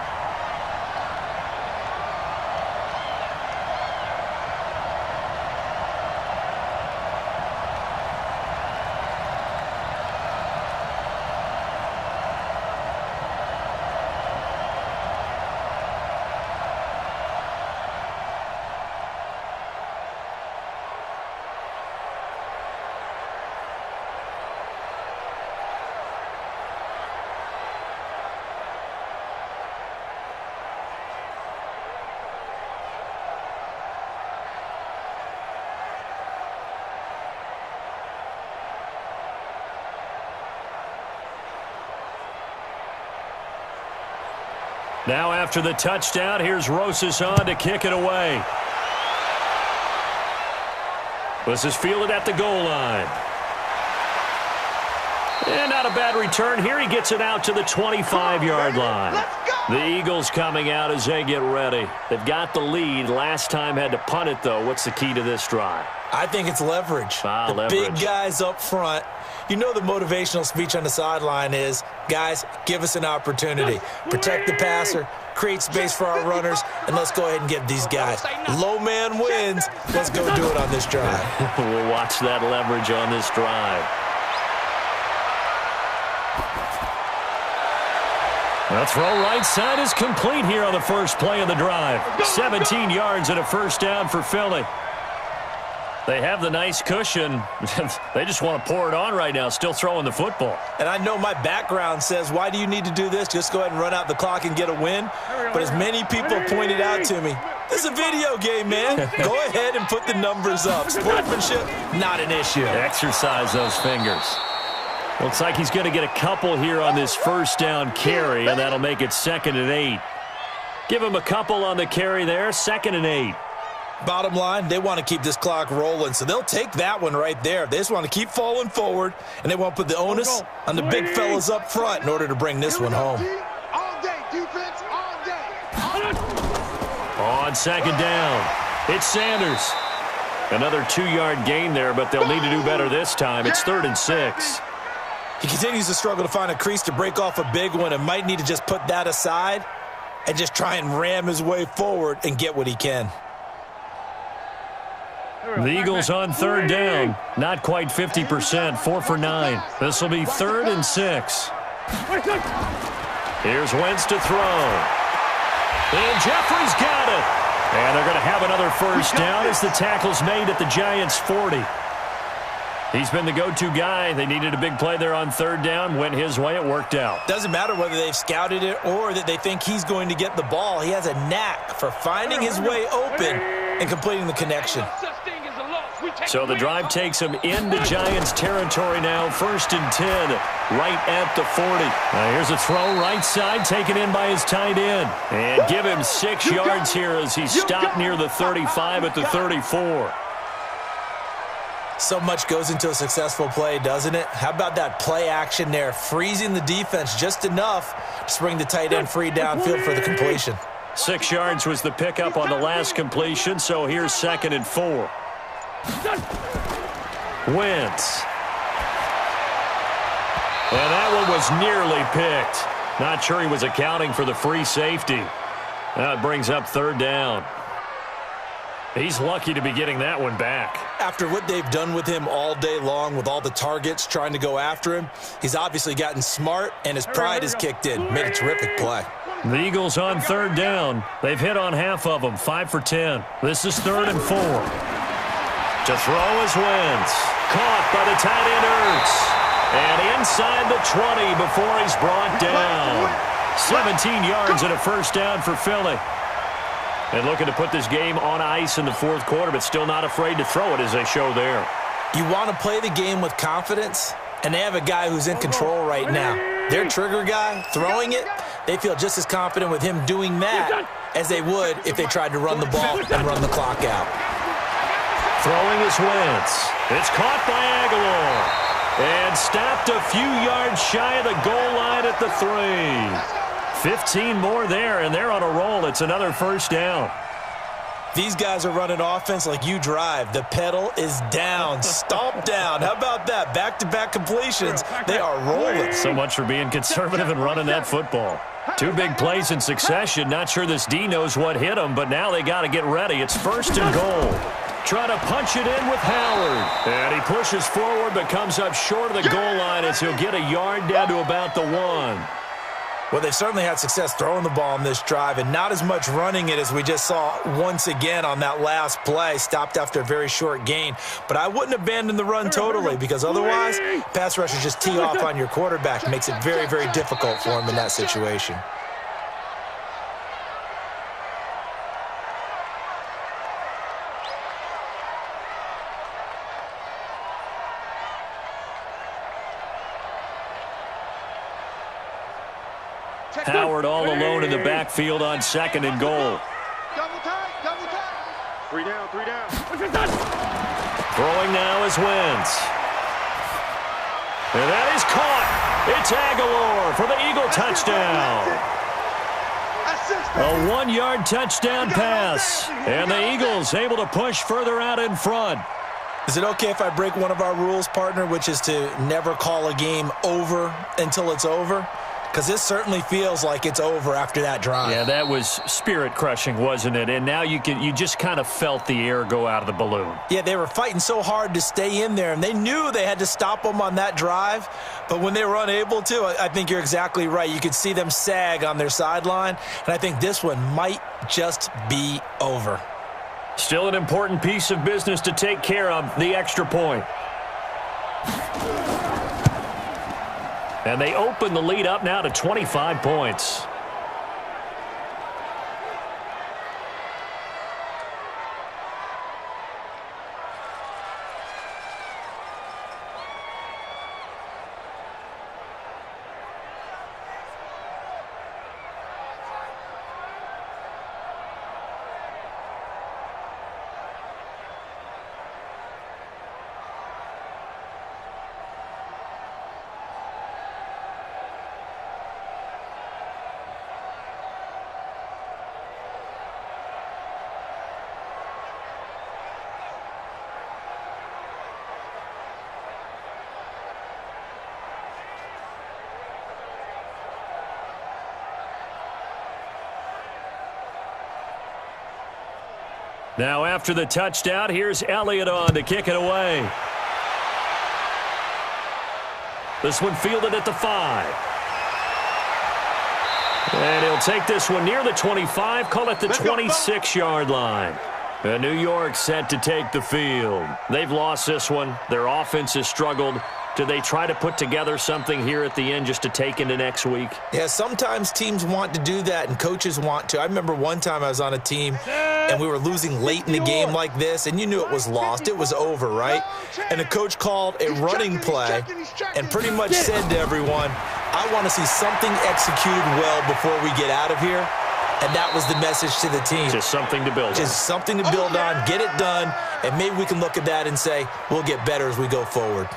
Now after the touchdown, here's Rosas on to kick it away. This is fielded at the goal line. And not a bad return. Here he gets it out to the 25-yard line. The Eagles coming out as they get ready. They've got the lead. Last time had to punt it, though. What's the key to this drive? I think it's leverage. Leverage. Big guys up front. You know the motivational speech on the sideline is, guys, give us an opportunity. Protect the passer, create space for our runners, and let's go ahead and get these guys. Low man wins. Let's go do it on this drive. We'll watch that leverage on this drive. The throw right side is complete here on the first play of the drive. 17 yards and a first down for Philly. They have the nice cushion. They just want to pour it on right now, still throwing the football. And I know my background says, why do you need to do this? Just go ahead and run out the clock and get a win. But as many people pointed out to me, this is a video game, man. Go ahead and put the numbers up. Sportsmanship, not an issue. Exercise those fingers. Looks like he's going to get a couple here on this first down carry, and that'll make it 2nd and 8. Give him a couple on the carry there, 2nd and 8. Bottom line, they want to keep this clock rolling, so they'll take that one right there. They just want to keep falling forward, and they want to put the onus on the big fellas up front in order to bring this one home. All day, defense, all day. On 2nd down, it's Sanders. Another 2-yard gain there, but they'll need to do better this time. It's 3rd and 6. He continues to struggle to find a crease to break off a big one and might need to just put that aside and just try and ram his way forward and get what he can. The Eagles on 3rd down. Not quite 50%, 4 for 9. This will be 3rd and 6. Here's Wentz to throw. And Jeffrey's got it. And they're going to have another first down as the tackle's made at the Giants' 40. He's been the go-to guy. They needed a big play there on 3rd down. Went his way. It worked out. Doesn't matter whether they've scouted it or that they think he's going to get the ball. He has a knack for finding his way open and completing the connection. So the drive takes him into Giants territory now. 1st and 10, right at the 40. Now here's a throw right side taken in by his tight end. And give him 6 yards here as he stopped near the 35 at the 34. So much goes into a successful play, doesn't it? How about that play action there, freezing the defense just enough to bring the tight end free downfield for the completion. 6 yards was the pickup on the last completion, so here's 2nd and 4. Wentz. And that one was nearly picked. Not sure he was accounting for the free safety. That brings up 3rd down. He's lucky to be getting that one back. After what they've done with him all day long with all the targets trying to go after him, he's obviously gotten smart and his pride has kicked in. Made a terrific play. The Eagles on 3rd down. They've hit on half of them, 5 for 10. This is 3rd and 4. To throw is Wentz. Caught by the tight end Ertz. And inside the 20 before he's brought down. 17 yards and a first down for Philly. And looking to put this game on ice in the 4th quarter, but still not afraid to throw it as they show there. You want to play the game with confidence, and they have a guy who's in control right now. Their trigger guy, throwing it, they feel just as confident with him doing that as they would if they tried to run the ball and run the clock out. Throwing is Wentz. It's caught by Aguilar. And stopped a few yards shy of the goal line at the 3. 15 more there, and they're on a roll. It's another first down. These guys are running offense like you drive. The pedal is down, stomp down. How about that? Back-to-back completions. They are rolling. So much for being conservative and running that football. 2 big plays in succession. Not sure this D knows what hit him, but now they got to get ready. It's first and goal. Try to punch it in with Howard. And he pushes forward but comes up short of the goal line as he'll get a yard down to about the 1. Well, they've certainly had success throwing the ball on this drive and not as much running it as we just saw once again on that last play. Stopped after a very short gain. But I wouldn't abandon the run totally because otherwise, pass rushers just tee off on your quarterback. Makes it very, very difficult for him in that situation. Howard all alone in the backfield on second and goal. Double tight, double tight. 3 down, 3 down. Throwing now is Wentz. And that is caught. It's Aguilar for the Eagle touchdown. A 1-yard touchdown pass. And the Eagles able to push further out in front. Is it okay if I break one of our rules, partner, which is to never call a game over until it's over? Because this certainly feels like it's over after that drive. Yeah, that was spirit-crushing, wasn't it? And now you just kind of felt the air go out of the balloon. Yeah, they were fighting so hard to stay in there, and they knew they had to stop them on that drive. But when they were unable to, I think you're exactly right. You could see them sag on their sideline, and I think this one might just be over. Still an important piece of business to take care of, the extra point. And they open the lead up now to 25 points. Now after the touchdown, here's Elliott on to kick it away. This one fielded at the 5. And he'll take this one near the 25, call it the 26-yard line. And New York set to take the field. They've lost this one. Their offense has struggled. Do they try to put together something here at the end just to take into next week? Yeah, sometimes teams want to do that and coaches want to. I remember one time I was on a team and we were losing late in the game like this, and you knew it was lost. It was over, right? And the coach called a running play and pretty much said to everyone, I want to see something executed well before we get out of here. And that was the message to the team. Just something to build on. Just something to build on, get it done, and maybe we can look at that and say, we'll get better as we go forward.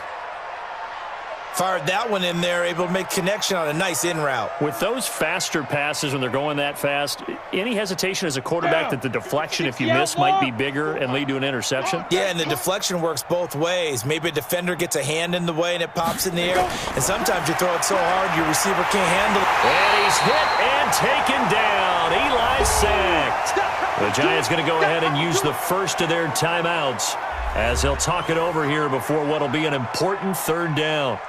Fired that one in there, able to make connection on a nice in route. With those faster passes when they're going that fast, any hesitation as a quarterback that the deflection, if you miss, might be bigger and lead to an interception? Yeah, and the deflection works both ways. Maybe a defender gets a hand in the way and it pops in the air, and sometimes you throw it so hard your receiver can't handle it. And he's hit and taken down. Eli sacked. The Giants going to go ahead and use the first of their timeouts as they'll talk it over here before what will be an important third down.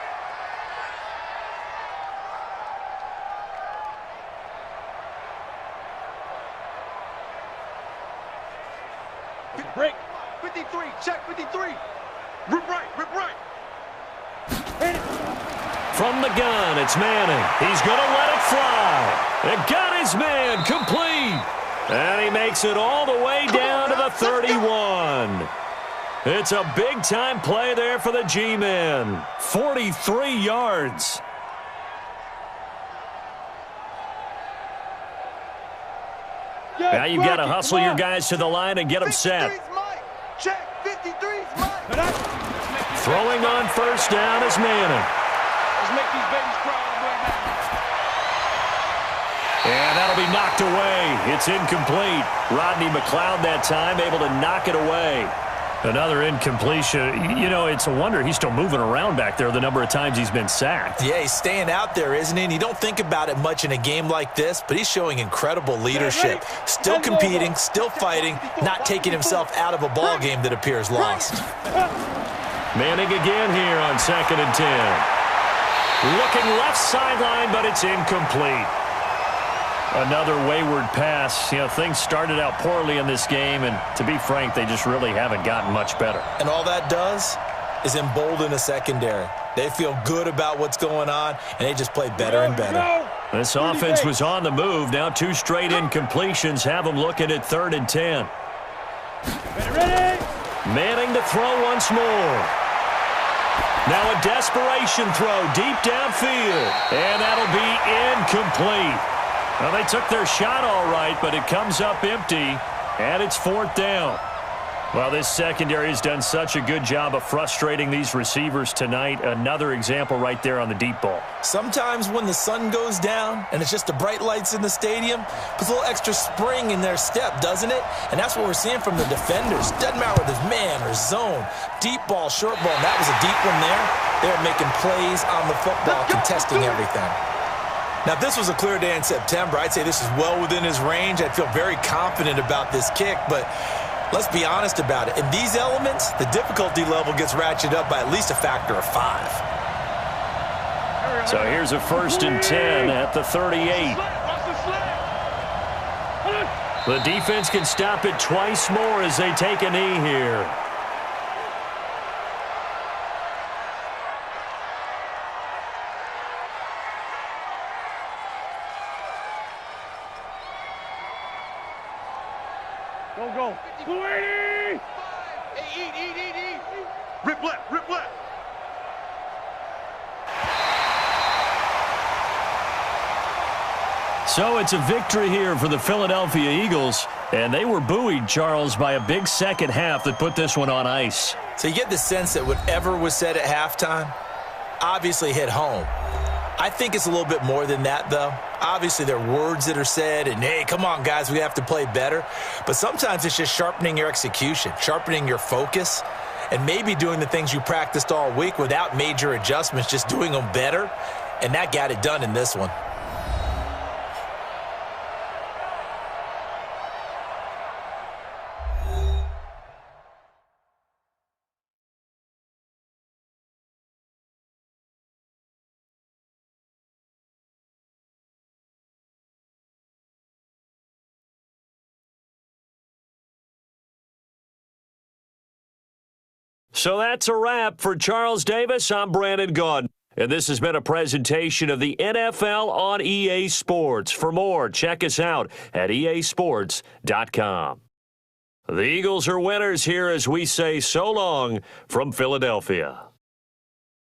Break. 53. Check 53. Rip right. Rip right. From the gun, it's Manning. He's going to let it fly. It got his man complete. And he makes it all the way down to the 31. It's a big-time play there for the G-men. 43 yards. Now you've got to hustle your guys to the line and get them set. Check 53's Mike. Throw Throwing on first down is Manning. Let's make these babies cry right now. And that'll be knocked away. It's incomplete. Rodney McLeod that time able to knock it away. Another incompletion. You know, it's a wonder he's still moving around back there the number of times he's been sacked. Yeah, he's staying out there, isn't he? And you don't think about it much in a game like this, but he's showing incredible leadership. Still competing, still fighting, not taking himself out of a ball game that appears lost. Manning again here on 2nd and 10. Looking left sideline, but it's incomplete. Another wayward pass. You know, things started out poorly in this game, and to be frank, they just really haven't gotten much better. And all that does is embolden a secondary. They feel good about what's going on, and they just play better and better. This offense was on the move. Now 2 straight incompletions have them looking at 3rd and 10. Ready? Manning to throw once more. Now a desperation throw deep downfield, and that'll be incomplete. Well, they took their shot all right, but it comes up empty, and it's 4th down. Well, this secondary has done such a good job of frustrating these receivers tonight. Another example right there on the deep ball. Sometimes when the sun goes down and it's just the bright lights in the stadium, puts a little extra spring in their step, doesn't it? And that's what we're seeing from the defenders. Doesn't matter whether it's man or zone, deep ball, short ball. And that was a deep one there. They're making plays on the football, contesting everything. Now, if this was a clear day in September, I'd say this is well within his range. I'd feel very confident about this kick, but let's be honest about it. In these elements, the difficulty level gets ratcheted up by at least a factor of 5. So here's a 1st and 10 at the 38. The defense can stop it twice more as they take a knee here. Go. 280! Hey, eat. Rip left. So it's a victory here for the Philadelphia Eagles, and they were buoyed, Charles, by a big second half that put this one on ice. So you get the sense that whatever was said at halftime obviously hit home. I think it's a little bit more than that, though. Obviously, there are words that are said, and, hey, come on, guys, we have to play better. But sometimes it's just sharpening your execution, sharpening your focus, and maybe doing the things you practiced all week without major adjustments, just doing them better. And that got it done in this one. So that's a wrap for Charles Davis. I'm Brandon Gaudin. And this has been a presentation of the NFL on EA Sports. For more, check us out at easports.com. The Eagles are winners here as we say so long from Philadelphia.